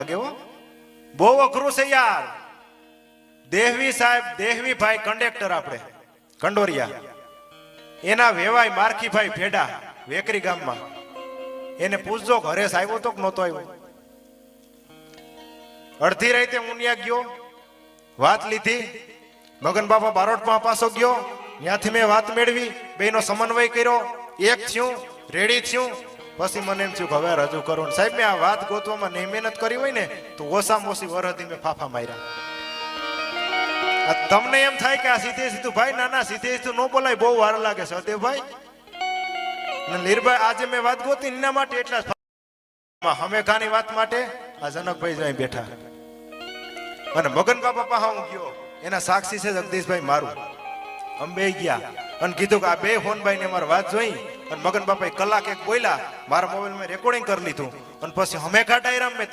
કેવો બહુ અઘરું છે યાર. દેહવી સાહેબ, દેહવી ભાઈ કંડક્ટર આપણે કંડોરિયા, એના વેવાય મારખીભાઈ ભેડા વેકરી ગામમાં, એને પૂછજો ઘરે આવ્યો તો કે નહોતો આવ્યો. અડધી રાતે હું ત્યાં ગયો, વાત લીધી, મગન બાપા બારોટમાં પાછો ગયો, ત્યાંથી મેં વાત મેળવી, બેનો સમન્વય કર્યો, એક થયું, રેડી થયું. પછી મને એમ થયું કે હવે રજૂ કરું. સાહેબ મેં આ વાત ગોતવામાં નહીં મહેનત કરી હોય ને તો ઓછામાં ઓછી વરહદી મેં ફાફા માર્યા. તમને એમ થાય કે આ સીધે સીધું ભાઈ, ના ના સીધે સીધું ન બોલાય, બહુ વાર લાગે છે સદેવભાઈ ને લીરભાઈ. આજે મેં વાત ગોતી એના માટે એટલા હમેખાની વાત માટે આ જનકભાઈ જાય બેઠા. અને મગન બાપા પાસે હું ગયો, એના સાક્ષી છે જગદીશભાઈ મારું. અમે ગયા અને કીધું કે આ બે ફોનભાઈ ને મારી વાત જોઈ. અને મગન બાપા કલાક એક બોલ્યા, મારા મોબાઈલમાં રેકોર્ડિંગ કરી લીધું અને પછી હમેખા ડાયરામ મેં